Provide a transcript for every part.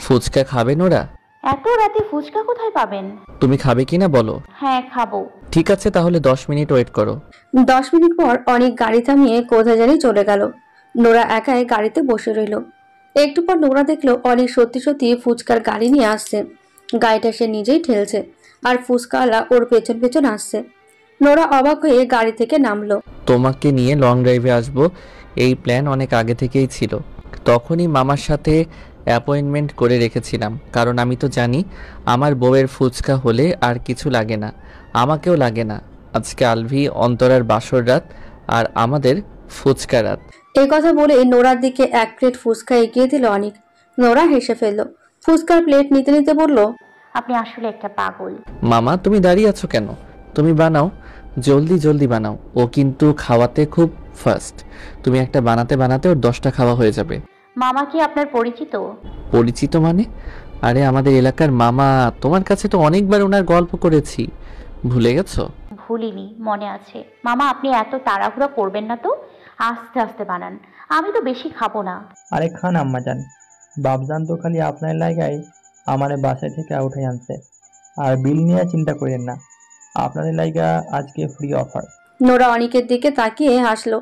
ফুচকা খাবেন ওরা? এত রাতে ফুচকা কোথায় পাবেন? তুমি খাবে কিনা বলো। হ্যাঁ, খাবো। ঠিক আছে, তাহলে 10 মিনিট ওয়েট করো। 10 মিনিট পর অনেক গাড়ি থামিয়ে কোথায় জানি চলে গেল। নোরা একাই গাড়িতে বসে রইল। একটু পর নোরা দেখলো অনেক সত্যি সত্যি ফুচকার গাড়ি নিয়ে আসছে। গাড়িটা সে নিজেই ঠেলছে আর ফুচকাওয়ালা ওর পেছন পেছন আসছে। নোরা অবাক হয়ে গাড়ি থেকে নামলো। তোমাকে নিয়ে লং ড্রাইভে আসবো এই প্ল্যান অনেক আগে থেকেই ছিল। তখনই মামার সাথে অ্যাপয়েন্টমেন্ট করে রেখেছিলাম, কারণ আমি তো জানি আমার বউয়ের ফুচকা হলে আর কিছু লাগে না, আমাকেও লাগে না। আজকে আলভি অন্তরার বাসর রাত আর আমাদের ফুচকা রাত। এই কথা বলে নোরার দিকে এক প্লেট ফুচকা এগিয়ে দিল অনেক। নোরা হেসে ফেলল। ফুচকার প্লেট নিতে নিতে বলল, আপনি আসলে একটা পাগল। মামা তুমি দাঁড়িয়ে আছো কেন? তুমি বানাও, জলদি জলদি বানাও। ও কিন্তু খাওয়াতে খুব ফাস্ট। তুমি একটা বানাতে বানাতে ওর 10টা খাওয়া হয়ে যাবে। মামা কি আপনার পরিচিত? পরিচিত মানে? আরে আমাদের এলাকার মামা, তোমার কাছে তো অনেকবার ওনার গল্প করেছি, ভুলে গেছো? ভুলিনি, মনে আছে। মামা আপনি এত তাড়াহুড়ো করবেন না তো, আস্তে আস্তে বানান। আমি তো বেশি খাবো না। আরে খান আম্মাজান, বাপজান তো খালি আপনার লাগাই আমারে বাসায় থেকে উঠাই আনছে। আর বিল নিয়ে চিন্তা করেন না, আপনাদের লাইগা আজকে ফ্রি অফার। নোরা অনিকের দিকে তাকিয়ে হাসলো।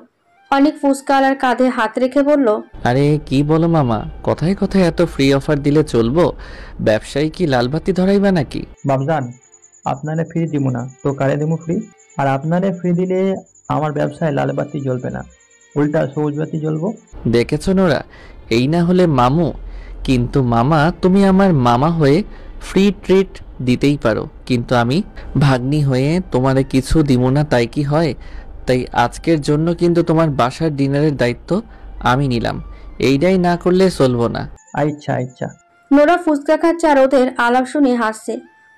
অনেক ফুচকাওয়ালার কাঁধে হাত রেখে বলল, আরে কি বলো মামা, কথায় কথায় এত ফ্রি অফার দিলে চলবো? ব্যবসায়ী কি লালবাতি ধরাইবা নাকি? বাপজান, আপনারে ফ্রি দিব না তো কারে দিব ফ্রি? আর আপনারে ফ্রি দিলে আমার ব্যবসায় লাল বাতি জ্বলবে না, উল্টা সবুজ বাতি জ্বলবো। দেখেছো নোরা, এই না হলে মামু, কিন্তু মামা তুমি আমার মামা হয়ে ফ্রি ট্রিট দিতেই পারো, কিন্তু আমি ভাগ্নি হয়ে তোমারে কিছু দিব না, তাই কি হয়? তাই আজকের জন্য কিন্তু তোমার বাসার ডিনারের দায়িত্ব আমি নিলাম। এইটাই না করলে চলবো না। আচ্ছা আচ্ছা। নোরা ফুচকা খাচ্ছে আর ওদের আলাপ শুনে হাসছে।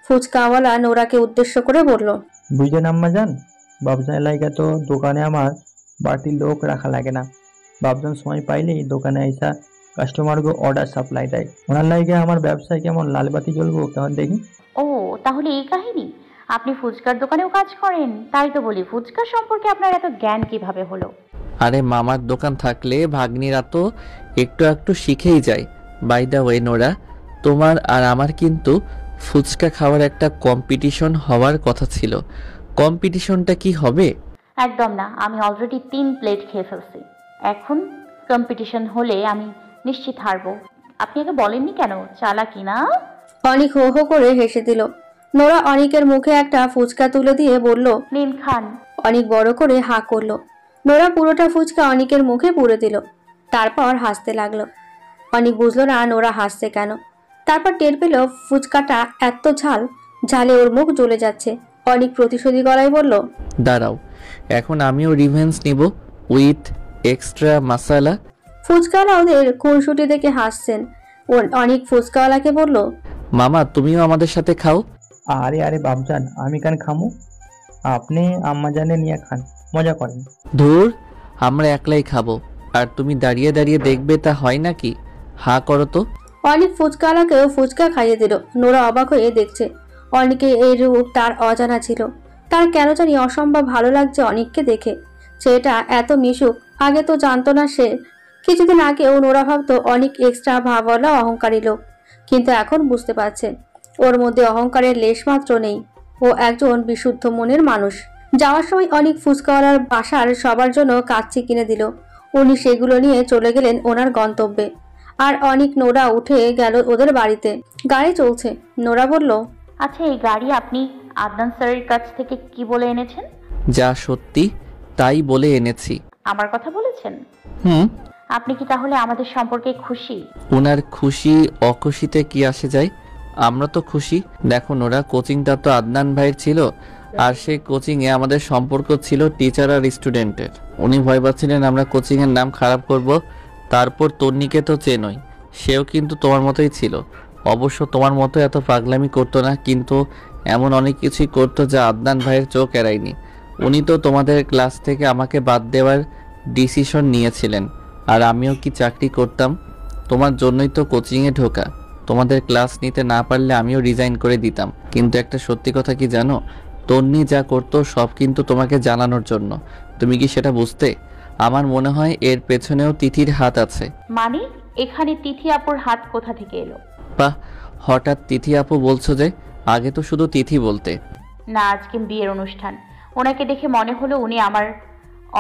ফুচকাওয়ালা নোরাকে উদ্দেশ্য করে বলল, বুঝলেন আম্মাজান, বাপজানের লাইগা তো দোকানে আমার বাড়তি লোক রাখা লাগে না। বাপজান সময় পাইলেই দোকানে আইসা কাস্টমারকে অর্ডার সাপ্লাই দেয়। ওনার লাইগা আমার ব্যবসায় কেমন লাল বাতি জ্বলবো কেমন দেখি। ও, তাহলে এই কাহিনী। আপনি ফুচকার দোকানেও কাজ করেন? তাই তো বলি, ফুচকা সম্পর্কে আপনার এত জ্ঞান কিভাবে হলো? আরে মামার দোকান থাকলে ভাগ্নিরা তো একটু একটু শিখেই যায়। বাই দ্য ওয়ে নোরা, তোমার আর আমার কিন্তু ফুচকা খাওয়ার একটা কম্পিটিশন হওয়ার কথা ছিল। কম্পিটিশনটা কি হবে? একদম না, আমি অলরেডি 3 প্লেট খেয়ে ফেলছি। এখন কম্পিটিশন হলে আমি নিশ্চিত হারবো। আপনি আগে বলেননি কেন? চালাকি না? অনিক হো হো করে হেসে দিল। নোরা অনিকের মুখে একটা ফুচকা তুলে দিয়ে বলল, নিন খান। অনিক বড় করে হা করলো। নোরা পুরোটা ফুচকা অনিকের মুখে পুরে দিল, তারপর হাসতে লাগলো। অনিক বুঝলো না নোরা হাসছে কেন। তারপর টের পেল ফুচকাটা এত ঝাল, ঝালে ওর মুখ জ্বলে যাচ্ছে। অনিক প্রতিশোধী গলায় বলল, দাঁড়াও, এখন আমিও রিভেঞ্জ নিব উইথ এক্সট্রা মাসালা। ফুচকাওয়ালা ওদের খুনসুটি দেখে হাসছেন। অনিক ফুচকাওয়ালাকে বলল, মামা তুমিও আমাদের সাথে খাও। আরে আরে বাপজান, আমি কেন খামু? আপনি আম্মাজানে নিয়ে খান, মজা করেন। ধুর, আমরা একলাই খাবো আর তুমি দাঁড়িয়ে দাঁড়িয়ে দেখবে, তা হয় নাকি? হা করো তো। অনিক ফুচকাওয়ালাকেও ফুচকা খাইয়ে দিল। নোরা অবাক হয়ে দেখছে। অনিকের এই রূপ তার অজানা ছিল। তার কেন জানি অসম্ভব ভালো লাগছে অনিককে দেখে। সেটা এত মিশুক, আগে তো জানতো না সে। কিছুদিন আগেও নোরা ভাবতো অনিক এক্সট্রা ভাবওয়ালা অহংকারী লোক, কিন্তু এখন বুঝতে পারছে ওর মধ্যে অহংকারের লেশ মাত্র নেই। ও একজন বিশুদ্ধ মনের মানুষ। যাওয়ার সময় অনিক ফুচকাওয়ালার বাসার সবার জন্য কাচ্চি কিনে দিল। উনি সেগুলো নিয়ে চলে গেলেন ওনার গন্তব্যে। আর অনিক নোরা উঠে গেল ওদের বাড়িতে। গাড়ি চলছে। নোরা বলল, আচ্ছা, এই গাড়ি আপনি আদনান স্যারের কাছ থেকে কি বলে এনেছেন? যা সত্যি তাই বলে এনেছি। আমার কথা বলেছেন? হুম। আপনি কি তাহলে আমাদের সম্পর্কে খুশি? ওনার খুশি অখুশিতে কি আসে যায়? আমরা তো খুশি। দেখো নোরা, কোচিংটা তো আদনান ভাইয়ের ছিল, আর সেই কোচিংয়ে আমাদের সম্পর্ক ছিল টিচার আর স্টুডেন্টের। উনি ভয় পাচ্ছিলেন আমরা কোচিংয়ের নাম খারাপ করব। তারপর তন্নিকে তো চেনই, সেও কিন্তু তোমার মতোই ছিল। অবশ্য তোমার মতো এত পাগলামি করতো না, কিন্তু এমন অনেক কিছুই করতো যা আদনান ভাইয়ের চোখ এড়ায়নি। উনি তো তোমাদের ক্লাস থেকে আমাকে বাদ দেওয়ার ডিসিশন নিয়েছিলেন। আর আমিও কি চাকরি করতাম? তোমার জন্যই তো কোচিংয়ে ঢোকা। তোমাদের ক্লাস নিতে না পারলে আমিও রিজাইন করে দিতাম। কিন্তু একটা সত্যি কথা কি জানো, তন্নি যা করতো সব কিন্তু তোমাকে জানানোর জন্য। তুমি কি সেটা বুঝতে? আমার মনে হয় এর পেছনেও তিথির হাত আছে। মানে এখানে তিথি আপুর হাত কোথা থেকে এলো? বাহ, হঠাৎ তিথি আপু বলছো যে? আগে তো শুধু তিথি বলতে। না, আজকে বিয়ের অনুষ্ঠান। ওনাকে দেখে মনে হলো উনি আমার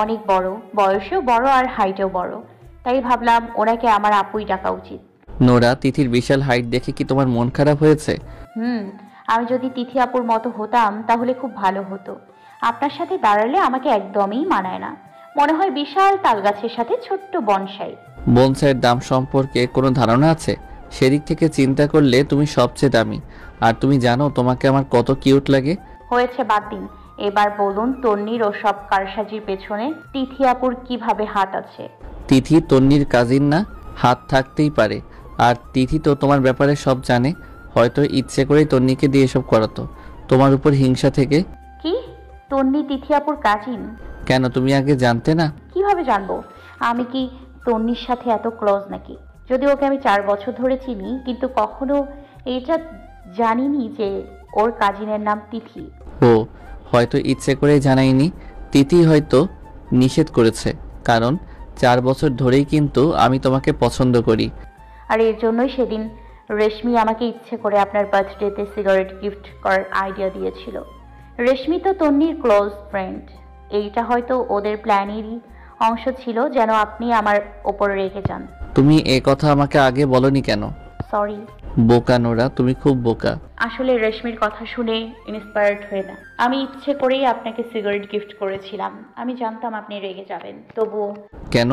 অনেক বড়, বয়সেও বড় আর হাইটেও বড়। তাই ভাবলাম ওনাকে আমার আপুই ডাকা উচিত। নোরা, তিথির বিশাল হাইট দেখে কি তোমার মন খারাপ হয়েছে? আমি যদি তিথি আপুর মতো হতাম তাহলে খুব ভালো হতো। আপনার সাথে দাঁড়ালে আমাকে একদমই মানায় না। মনে হয় বিশাল তালগাছের সাথে ছোট্ট বনসাই। বনসাইয়ের দাম সম্পর্কে কোনো ধারণা আছে? সেদিক থেকে চিন্তা করলে তুমি সবচেয়ে দামি। আর তুমি জানো তোমাকে আমার কত কিউট লাগে। হয়েছে, বাদ দিন। এবার বলুন, তন্নির ও সব কারসাজির পেছনে তিথি আপুর কিভাবে হাত আছে? তিথি তন্নির কাজিন না? হাত থাকতেই পারে। আর তিথি তো তোমার ব্যাপারে সব জানে। হয়তো ইচ্ছে করেই তন্নিকে দিয়ে এসব করাতো, তোমার উপর হিংসা থেকে। কি? তন্নি তিথি আপুর কাজিন? কেন, তুমি আগে জানতে না? কিভাবে জানবো? আমি কি তন্নির সাথে এত ক্লোজ নাকি? যদি ওকে আমি 4 বছর ধরে চিনি, কিন্তু কখনো এটা জানিনি যে ওর কাজিনের নাম তিথি। ও, হয়তো ইচ্ছে করে জানাইনি। তিথি হয়তো নিষেধ করেছে, কারণ 4 বছর ধরেই কিন্তু আমি তোমাকে পছন্দ করি। আর এর জন্যই সেদিন রেশমি আমাকে ইচ্ছে করে আপনার বার্থডেতে সিগারেট গিফট করার আইডিয়া দিয়েছিল। রেশমি তো তন্নির ক্লোজ ফ্রেন্ড। এইটা হয়তো ওদের প্ল্যানেরই অংশ ছিল, যেন আপনি আমার ওপর রেগে যান। তুমি এ কথা আমাকে আগে বলনি কেন? সরি। বোকা নোরা, তুমি খুব বোকা। আসলে রেশমির কথা শুনে ইন্সপায়ার্ড হয়ে না, আমি ইচ্ছে করেই আপনাকে সিগারেট গিফট করেছিলাম। আমি জানতাম আপনি রেগে যাবেন, তবুও। কেন?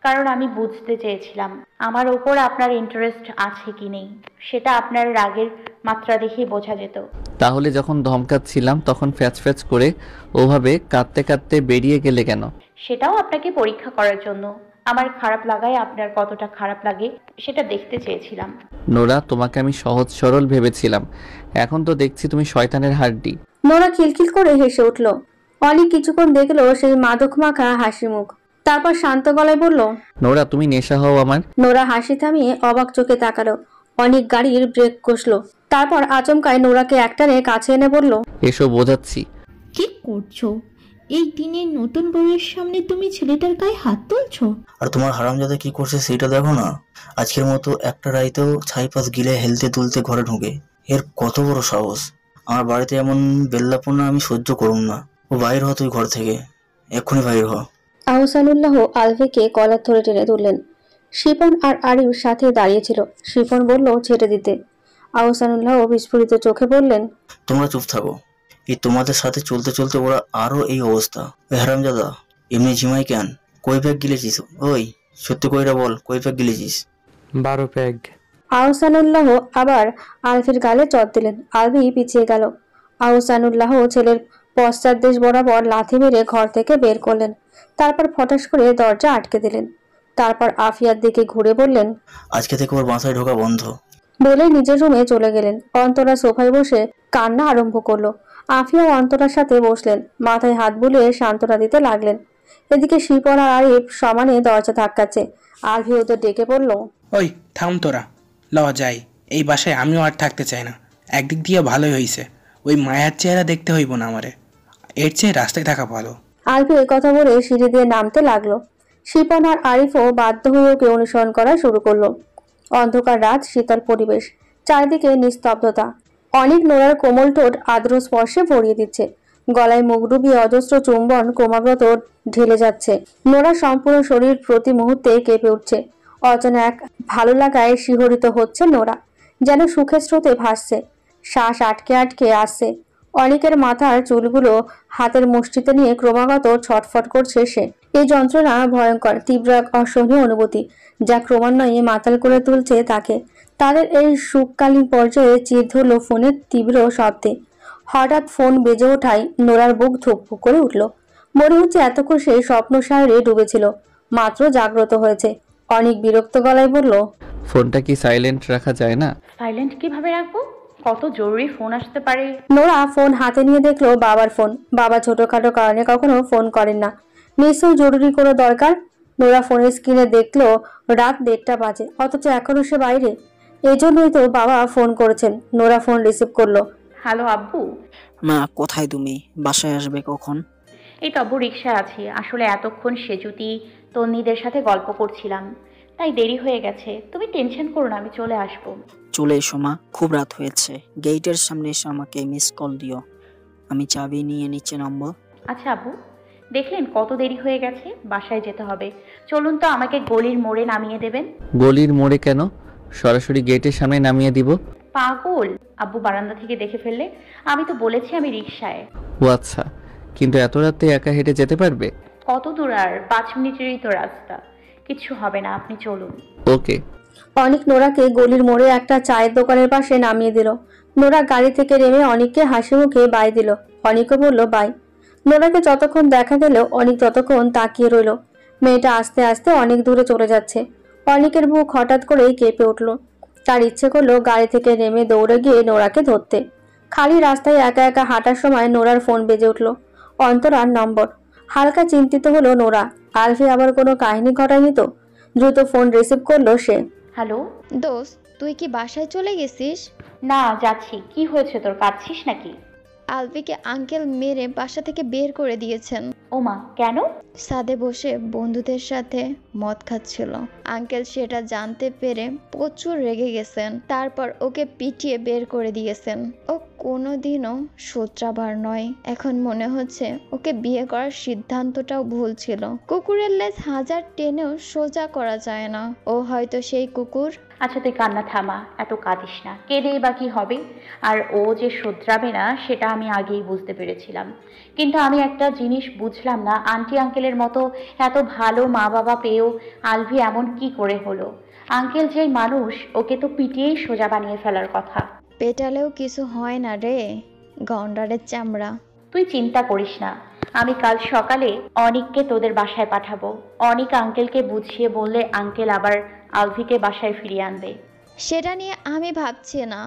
কারণ আমি বুঝতে চেয়েছিলাম আমার ওপর আপনার ইন্টারেস্ট আছে কি নেই। সেটা আপনার রাগের মাত্রা দেখেই বোঝা যেত। তাহলে যখন ধমকাচ্ছিলাম তখন ফ্যাচ ফ্যাচ করে ওভাবে কাঁদতে কাঁদতে বেরিয়ে গেলে কেন? সেটাও আপনাকে পরীক্ষা করার জন্য। আমার খারাপ লাগায় আপনার কতটা খারাপ লাগে সেটা দেখতে চেয়েছিলাম। নোরা, তোমাকে আমি সহজ সরল ভেবেছিলাম, এখন তো দেখছি তুমি শয়তানের হাড্ডি। নোরা খিলখিল করে হেসে উঠল। অনেক কিছুক্ষণ দেখলো সেই মাদক মাখা হাসি মুখ, তারপর শান্ত গলায় বলল, নোরা, তুমি নেশা হও আমার। নোরা হাসি থামিয়ে অবাক চোখে তাকালো। অনেক গাড়ির ব্রেক কষলো, তারপর আচমকায় নোরাকে একটানে কাছে এনে বলল, এসো বোঝাচ্ছি। কি করছো? এই দিনে নতুন বউয়ের সামনে তুমি ছেলেটার গায়ে হাত তুলছো? আর তোমার হারামজাদা কি করছে সেটা দেখো না। আজকের মতো একটা রাইতেও ছাইপাশ গিলে হেলতে তুলতে ঘরে ঢুকে। এর কত বড় সাহস! আমার বাড়িতে এমন বেল্লাপনা আমি সহ্য করুম না। ও বাইর হ, তুই ঘর থেকে এক্ষুনি বাইর হ। আহসানুল্লাহ আলভিকে কলার ধরে টেনে তুললেন। শিপন আর আরিফ সাথে দাঁড়িয়েছিল। শিপন বলল ছেড়ে দিতে। আহসানুল্লাহ বিস্ফোরিত চোখে বললেন, তোমরা চুপ থাকো। এই তোমাদের সাথে চলতে চলতে ওরা আরো এই অবস্থা। ওই হারামজাদা এমনি ঝিমাই কেন? কই প্যাক গিলেছিস? ওই সত্যি কইরা বল, কই প্যাক গিলেছিস? 12 প্যাগ। আহসানুল্লাহ আবার আলভির গালে চট দিলেন। আলভি পিছিয়ে গেল। আহসানুল্লাহ ছেলের পশ্চাৎদেশ বরাবর লাথি মেরে ঘর থেকে বের করলেন। তারপর ফটাস করে দরজা আটকে দিলেন। তারপর আফিয়ার দিকে ঘুরে বললেন, আজকে থেকে ওর বাসায় ঢোকা বন্ধ। বলে নিজের রুমে চলে গেলেন। অন্তরা সোফায় বসে কান্না আরম্ভ করলো। আফিয়া অন্তরার সাথে বসলেন, মাথায় হাত বুলিয়ে সান্ত্বনা দিতে লাগলেন। এদিকে শিপন আর আরিফ সমানে দরজা ধাক্কাচ্ছে। আলভি ওদের ডেকে বলল, ওই থাম তোরা, লওয়া যাই। এই বাসায় আমিও আর থাকতে চাই না। একদিক দিয়ে ভালোই হয়েছে, ওই মায়ার চেহারা দেখতে হইব না আমারে। এর চেয়ে রাস্তায় থাকা ভালো। আলভি কথা বলে সিঁড়ি দিয়ে নামতে লাগলো। শিপন আর আরিফও বাধ্য হয়ে ওকে অনুসরণ করা শুরু করলো। অন্ধকার রাত, শীতল পরিবেশ, চারিদিকে নিস্তব্ধতা। অনেক নোরার কোমল ঠোঁট আর্দ্র স্পর্শে ভরিয়ে দিচ্ছে। গলায় মুখ ডুবিয়ে অজস্র চুম্বন ক্রমাগত ঢেলে যাচ্ছে। নোরা সম্পূর্ণ শরীর প্রতি মুহূর্তে কেঁপে উঠছে। অজানা এক ভালো লাগায় শিহরিত হচ্ছে নোরা, যেন সুখের স্রোতে ভাসছে। শ্বাস আটকে আটকে আসছে। অনেকের মাথার চুলগুলো হাতের মুষ্টিতে নিয়ে ক্রমাগত ছটফট করছে সে। এই যন্ত্রণা ভয়ঙ্কর, তীব্র এক অসহনীয় অনুভূতি, যা ক্রমান্বয়ে মাতাল করে তুলছে তাকে। তাদের এই সুখকালীন পর্যায়ে চির ধরল ফোনের তীব্র শব্দে। হঠাৎ ফোন বেজে ওঠায় নোরার বুক ধুকপুক করে উঠল। মনে হচ্ছে এতক্ষণ সে স্বপ্ন সাগরে ডুবেছিল, মাত্র জাগ্রত হয়েছে। অনেক বিরক্ত গলায় বলল, ফোনটা কি সাইলেন্ট রাখা যায় না? সাইলেন্ট কিভাবে রাখবো? কত জরুরি ফোন আসতে পারে। নোরা ফোন হাতে নিয়ে দেখলো বাবার ফোন। বাবা ছোটখাটো কারণে কখনো ফোন করেন না, নিশ্চয়ই জরুরি কোনো দরকার। নোরা ফোনের স্ক্রিনে দেখলো রাত 1:30 বাজে, অথচ এখনো সে বাইরে। এজন্যই তো বাবা ফোন করেছেন। নোরা ফোন রিসিভ করলো। হ্যালো আব্বু। মা, কোথায় তুমি? বাসায় আসবে কখন? এই তো আব্বু, রিক্সায় আছি। আসলে এতক্ষণ সেজুতি তন্নিদের সাথে গল্প করছিলাম, তাই দেরি হয়ে গেছে। তুমি টেনশন করো না, আমি চলে আসবো। চলে এসো মা, খুব রাত হয়েছে। গেটের সামনে এসে আমাকে মিস কল দিও, আমি চাবি নিয়ে নিচে নামবো। আচ্ছা আব্বু, দেখলেন কত দেরি হয়ে গেছে, বাসায় যেতে হবে। চলুন তো, আমাকে গলির মোড়ে নামিয়ে দেবেন। গলির মোড়ে কেন? সরাসরি গেটের সামনে নামিয়ে দিব। পাগল, আব্বু বারান্দা থেকে দেখে ফেললে। আমি তো বলেছি আমি রিকশায়। ও আচ্ছা, কিন্তু এত রাতে একা হেঁটে যেতে পারবে? কত দূর আর? 5 মিনিটেরই তো রাস্তা, কিছু হবে না, আপনি চলুন। ওকে। অনিক নোরাকে গলির মোড়ে একটা চায়ের দোকানের পাশে নামিয়ে দিল। নোরা গাড়ি থেকে নেমে অনিককে হাসি মুখে বাই দিল। অনিকও বলল বাই। নোরাকে যতক্ষণ দেখা গেল অনিক ততক্ষণ তাকিয়ে রইল। মেয়েটা আস্তে আস্তে অনেক দূরে চলে যাচ্ছে। অনিকের বুক হঠাৎ করেই কেঁপে উঠল। তার ইচ্ছে করলো গাড়ি থেকে নেমে দৌড়ে গিয়ে নোরাকে ধরতে। খালি রাস্তায় একা একা হাঁটার সময় নোরার ফোন বেজে উঠল। অন্তরার নম্বর। হালকা চিন্তিত হলো নোরা, আলফি আবার কোনো কাহিনী ঘটায়নি তো? দ্রুত ফোন রিসিভ করলো সে। হ্যালো দোস্ত, তুই কি বাসায় চলে গেছিস? না, যাচ্ছি। কি হয়েছে তোর, কাঁদছিস নাকি? আলভিকে আঙ্কেল মেরে বাসা থেকে বের করে দিয়েছেন। ওমা, কেন? ছাদে বসে বন্ধুদের সাথে মদ খাচ্ছিল। আঙ্কেল সেটা জানতে পেরে প্রচুর রেগে গেছেন, তারপর ওকে পিটিয়ে বের করে দিয়েছেন। ও কোনোদিনও শোধরাবার নয়। এখন মনে হচ্ছে ওকে বিয়ে করার সিদ্ধান্তটাও ভুল ছিল। কুকুরের লেজ হাজার টেনেও সোজা করা যায় না। ও হয়তো সেই কুকুর। আচ্ছা তুই কান্না থামা, এত কাঁদিস না। কেঁদেই বা কি হবে? আর ও যে শোধরাবে না সেটা আমি আগেই বুঝতে পেরেছিলাম। কিন্তু আমি একটা জিনিস বুঝলাম না, আন্টি আঙ্কেলের মতো এত ভালো মা বাবা পেয়েও আলভি এমন কি করে হলো? আঙ্কেল যেই মানুষ, ওকে তো পিটিয়েই সোজা বানিয়ে ফেলার কথা। পেটালেও কিছু হয় না রে, গন্ডারের চামড়া। তুই চিন্তা করিস না, আমি কাল সকালে অনিককে তোদের বাসায় পাঠাবো। অনিক আঙ্কেলকে বুঝিয়ে বললে আঙ্কেল আবার আলভিকে বাসায় ফিরিয়ে আনবে। সেটা নিয়ে আমি ভাবছি না।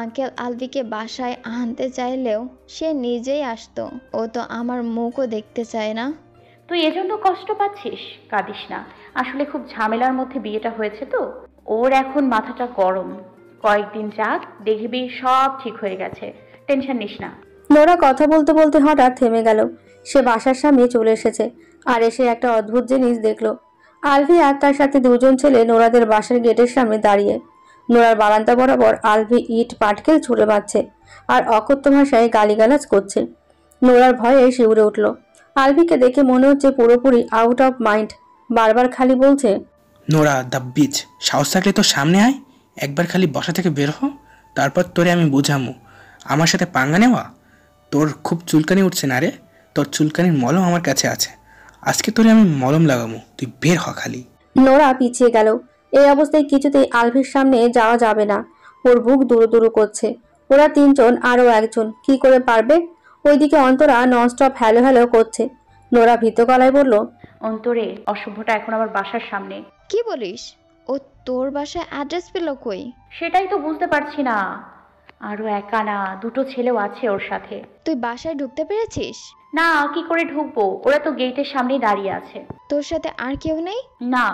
আঙ্কেল আলভিকে বাসায় আনতে চাইলেও সে নিজেই আসতো। ও তো আমার মুখও দেখতে চায় না। তুই এজন্য কষ্ট পাচ্ছিস? কাঁদিস না, আসলে খুব ঝামেলার মধ্যে বিয়েটা হয়েছে তো। ওর এখন মাথাটা গরম। কয়েকদিন যাক, দেখবি সব ঠিক হয়ে গেছে, টেনশন নিস না। নোরা কথা বলতে বলতে হঠাৎ থেমে গেল। সে বাসার সামনে চলে এসেছে আর এসে একটা অদ্ভুত জিনিস দেখলো। আলভি আর তার সাথে দুজন ছেলে নোরাদের বাসার গেটের সামনে দাঁড়িয়ে। নোরার বারান্দা বরাবর আলভি ইট পাটকেল ছুঁড়ে মারছে আর অকথ্য ভাষায় গালিগালাজ করছে। নোরার ভয়ে শিউরে উঠল। আলভিকে দেখে মনে হচ্ছে পুরোপুরি আউট অফ মাইন্ড। বারবার খালি বলছে, নোরা দ্য বিচ, সাহস থাকলে তো সামনে আয়, একবার খালি বসা থেকে বের হ, তারপর তোরে আমি বুঝামু আমার সাথে পাঙ্গা নেওয়া। তোর খুব চুলকানি উঠছে না রে? তোর চুলকানির মলম আমার কাছে আছে, আজকে তোরে আমি মলম লাগামু, তুই বের হ খালি। নোরা পিছিয়ে গেল। এই অবস্থায় কিছুতেই আলভির সামনে যাওয়া যাবে না। ওর বুক দুরু দুরু করছে। ওরা তিনজন, আরো একজন কি করে পারবে? ওইদিকে অন্তরা ননস্টপ হ্যালো হ্যালো করছে। নোরা ভীত গলায় বলল, অন্তরে, অশুভটা এখন আমার বাসার সামনে। কি বলিস? ও তোর বাসায় অ্যাড্রেস পেল কই? সেটাই তো বুঝতে পারছি না। আরো একা না, দুটো ছেলেও আছে ওর সাথে। তুই বাসায় ঢুকতে পেরেছিস? না, কি করে ঢুকবো? ওরা তো গেটের সামনেই দাঁড়িয়ে আছে। তোর সাথে আর কেউ নেই? না,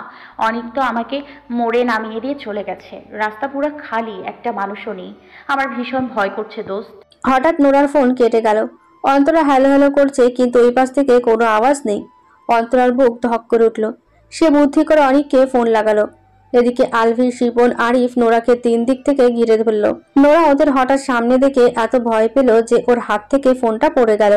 অনেক তো আমাকে মোড়ে নামিয়ে দিয়ে চলে গেছে। রাস্তা পুরো খালি, একটা মানুষও নেই। আমার ভীষণ ভয় করছে দোস্ত। হঠাৎ নোরার ফোন কেটে গেল। অন্তরা হ্যালো হ্যালো করছে কিন্তু ওই পাশ থেকে কোনো আওয়াজ নেই। অন্তরার বুক ধক করে উঠল। সে বুদ্ধি করে অনিককে ফোন লাগালো। এদিকে আলভি, শিপন, আরিফ নোরাকে 3 দিক থেকে ঘিরে ধরল। নোরা ওদের হঠাৎ সামনে দেখে এত ভয় পেল যে ওর হাত থেকে ফোনটা পড়ে গেল।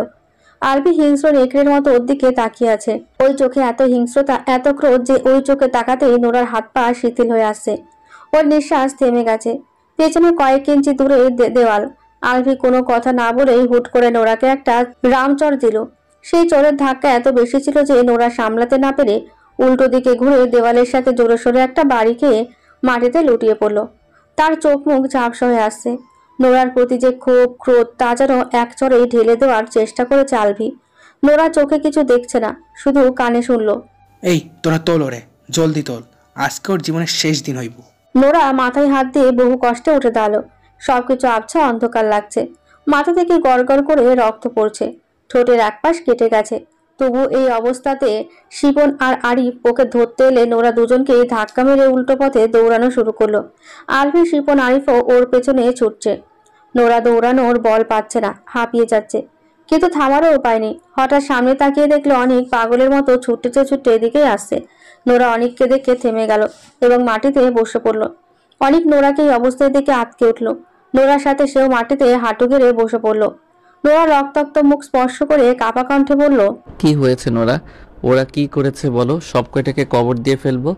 আলভি হিংস্র নেকড়ের মতো ওর দিকে তাকিয়ে আছে। ওই চোখে এত হিংস্রতা, এত ক্রোধ যে ওই চোখে তাকাতেই নোরার হাত পা শিথিল হয়ে আসছে। ওর নিঃশ্বাস থেমে গেছে। পেছনে কয়েক ইঞ্চি দূরে দেওয়াল। আলভি কোনো কথা না বলেই হুট করে নোরাকে একটা রামচড় দিল। সেই চড়ের ধাক্কা এত বেশি ছিল যে নোরা সামলাতে না পেরে উল্টো দিকে ঘুরে দেওয়ালের সাথে জোরে সোরে একটা বাড়ি খেয়ে মাটিতে লুটিয়ে পড়ল। তার চোখ মুখ ঝাপসা হয়ে আসছে। নোরার প্রতি যে ক্ষোভ, ক্রোধ তা যেন এক চড়েই ঢেলে দেওয়ার চেষ্টা করেছে আলভি। নোরা চোখে কিছু দেখছে না, শুধু কানে শুনল। এই তোরা তোল ওরে, জলদি তোল, আজকে ওর জীবনের শেষ দিন হইব। নোরা মাথায় হাত দিয়ে বহু কষ্টে উঠে দাঁড়ালো। সবকিছু আবছা অন্ধকার লাগছে। মাথা থেকে গড়গড় করে রক্ত পড়ছে। ঠোঁটের একপাশ কেটে গেছে। তবু এই অবস্থাতে শিপন আর আরিফ ওকে ধরতে এলে নোরা দুজনকেই ধাক্কা মেরে উল্টো পথে দৌড়ানো শুরু করলো। আলভি, শিপন, আরিফও ওর পেছনে ছুটছে। নোরা দৌড়ানোর বল পাচ্ছে না, হাঁপিয়ে যাচ্ছে, কিন্তু থামারও উপায় নেই। হঠাৎ সামনে তাকিয়ে দেখলো অনেক পাগলের মতো ছুটতে এদিকেই আসছে। নোরা অনেককে দেখে থেমে গেল এবং মাটিতে বসে পড়ল। অনেক নোরাকে এই অবস্থায় দেখে আটকে উঠলো। নোরার সাথে সেও মাটিতে হাঁটু গেড়ে বসে পড়ল। নোরা রক্তাক্ত মুখ স্পর্শ করে কাঁপা কণ্ঠে বলল, কি হয়েছে নোরা? ওরা কি করেছে বলো, সব কয়টাকে কবর দিয়ে ফেলবো।